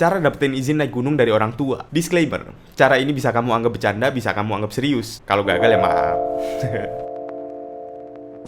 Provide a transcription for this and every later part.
Cara dapetin izin naik gunung dari orang tua. Disclaimer, cara ini bisa kamu anggap bercanda, bisa kamu anggap serius. Kalau gagal ya maaf.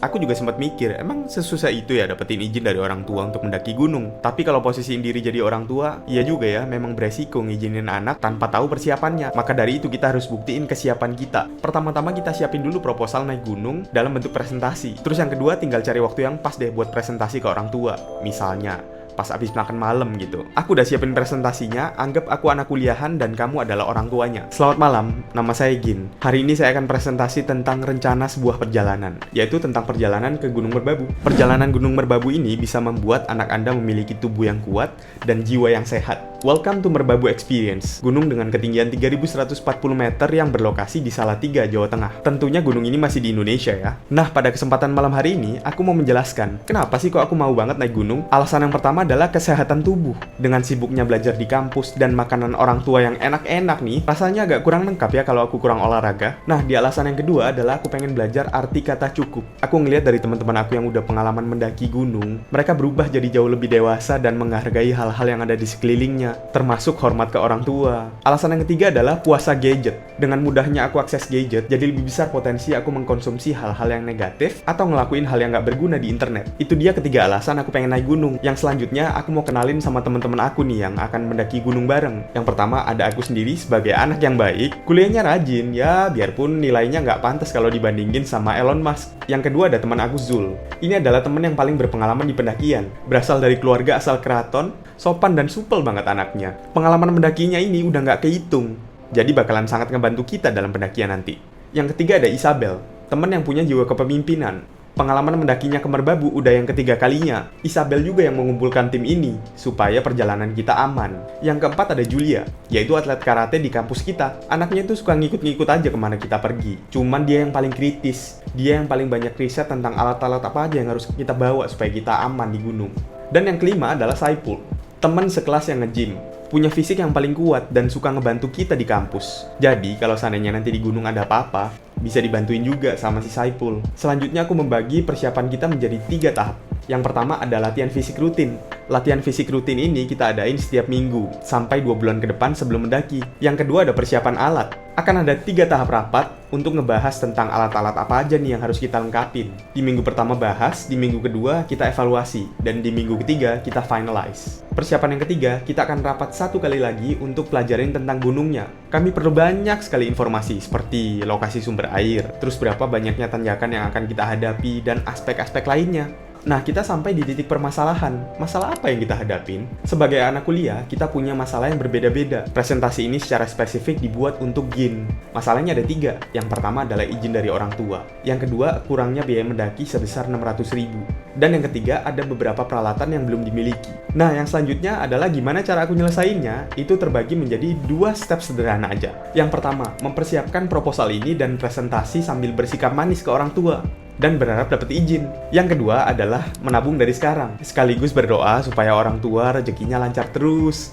Aku juga sempat mikir, emang sesusah itu ya dapetin izin dari orang tua untuk mendaki gunung? Tapi kalau posisiin diri jadi orang tua, iya juga ya, memang beresiko ngizinin anak tanpa tahu persiapannya. Maka dari itu kita harus buktiin kesiapan kita. Pertama-tama kita siapin dulu proposal naik gunung dalam bentuk presentasi. Terus yang kedua tinggal cari waktu yang pas deh buat presentasi ke orang tua. Misalnya, pas abis makan malam gitu. Aku udah siapin presentasinya, anggap aku anak kuliahan dan kamu adalah orang tuanya. Selamat malam, nama saya Gin. Hari ini saya akan presentasi tentang rencana sebuah perjalanan, yaitu tentang perjalanan ke Gunung Merbabu. Perjalanan Gunung Merbabu ini bisa membuat anak Anda memiliki tubuh yang kuat dan jiwa yang sehat. Welcome to Merbabu Experience, gunung dengan ketinggian 3140 meter yang berlokasi di Salatiga, Jawa Tengah. Tentunya gunung ini masih di Indonesia ya. Nah, pada kesempatan malam hari ini, aku mau menjelaskan, kenapa sih kok aku mau banget naik gunung? Alasan yang pertama adalah kesehatan tubuh. Dengan sibuknya belajar di kampus dan makanan orang tua yang enak-enak nih, rasanya agak kurang lengkap ya kalau aku kurang olahraga. Nah, di alasan yang kedua adalah aku pengen belajar arti kata cukup. Aku ngeliat dari teman-teman aku yang udah pengalaman mendaki gunung, mereka berubah jadi jauh lebih dewasa dan menghargai hal-hal yang ada di sekelilingnya, termasuk hormat ke orang tua. Alasan yang ketiga adalah puasa gadget. Dengan mudahnya aku akses gadget, jadi lebih besar potensi aku mengkonsumsi hal-hal yang negatif atau ngelakuin hal yang gak berguna di internet. Itu dia ketiga alasan aku pengen naik gunung. Yang selanjutnya, aku mau kenalin sama teman-teman aku nih yang akan mendaki gunung bareng. Yang pertama ada aku sendiri sebagai anak yang baik, kuliahnya rajin, ya biarpun nilainya nggak pantas kalau dibandingin sama Elon Musk. Yang kedua ada teman aku Zul. Ini adalah teman yang paling berpengalaman di pendakian. Berasal dari keluarga asal keraton, sopan dan supel banget anaknya. Pengalaman mendakinya ini udah nggak kehitung, jadi bakalan sangat ngebantu kita dalam pendakian nanti. Yang ketiga ada Isabel, teman yang punya jiwa kepemimpinan. Pengalaman mendakinya ke Merbabu udah yang ketiga kalinya. Isabel juga yang mengumpulkan tim ini, supaya perjalanan kita aman. Yang keempat ada Julia, yaitu atlet karate di kampus kita. Anaknya tuh suka ngikut-ngikut aja kemana kita pergi. Cuman dia yang paling kritis. Dia yang paling banyak riset tentang alat-alat apa aja yang harus kita bawa supaya kita aman di gunung. Dan yang kelima adalah Saipul, teman sekelas yang nge-gym. Punya fisik yang paling kuat dan suka ngebantu kita di kampus. Jadi, kalau seandainya nanti di gunung ada apa-apa, bisa dibantuin juga sama si Saipul. Selanjutnya aku membagi persiapan kita menjadi 3 tahap. Yang pertama ada latihan fisik rutin. Latihan fisik rutin ini kita adain setiap minggu, sampai 2 bulan ke depan sebelum mendaki. Yang kedua ada persiapan alat. Akan ada 3 tahap rapat untuk ngebahas tentang alat-alat apa aja nih yang harus kita lengkapin. Di minggu pertama bahas, di minggu kedua kita evaluasi, dan di minggu ketiga kita finalize. Persiapan yang ketiga, kita akan rapat 1 kali lagi untuk pelajarin tentang gunungnya. Kami perlu banyak sekali informasi seperti lokasi sumber air, terus berapa banyaknya tanjakan yang akan kita hadapi, dan aspek-aspek lainnya. Nah, kita sampai di titik permasalahan. Masalah apa yang kita hadapin? Sebagai anak kuliah, kita punya masalah yang berbeda-beda. Presentasi ini secara spesifik dibuat untuk Gin. Masalahnya ada 3. Yang pertama adalah izin dari orang tua. Yang kedua, kurangnya biaya mendaki sebesar 600.000. Dan yang ketiga, ada beberapa peralatan yang belum dimiliki. Nah, yang selanjutnya adalah gimana cara aku nyelesainnya. Itu terbagi menjadi 2 step sederhana aja. Yang pertama, mempersiapkan proposal ini dan presentasi sambil bersikap manis ke orang tua dan berharap dapat izin. Yang kedua adalah menabung dari sekarang, sekaligus berdoa supaya orang tua rezekinya lancar terus.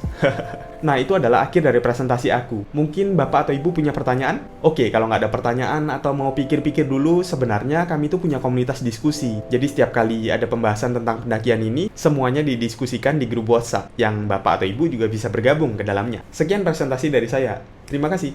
Nah, itu adalah akhir dari presentasi aku. Mungkin Bapak atau Ibu punya pertanyaan? Oke, kalau nggak ada pertanyaan atau mau pikir-pikir dulu, sebenarnya kami tuh punya komunitas diskusi. Jadi setiap kali ada pembahasan tentang pendakian ini, semuanya didiskusikan di grup WhatsApp, yang Bapak atau Ibu juga bisa bergabung ke dalamnya. Sekian presentasi dari saya. Terima kasih.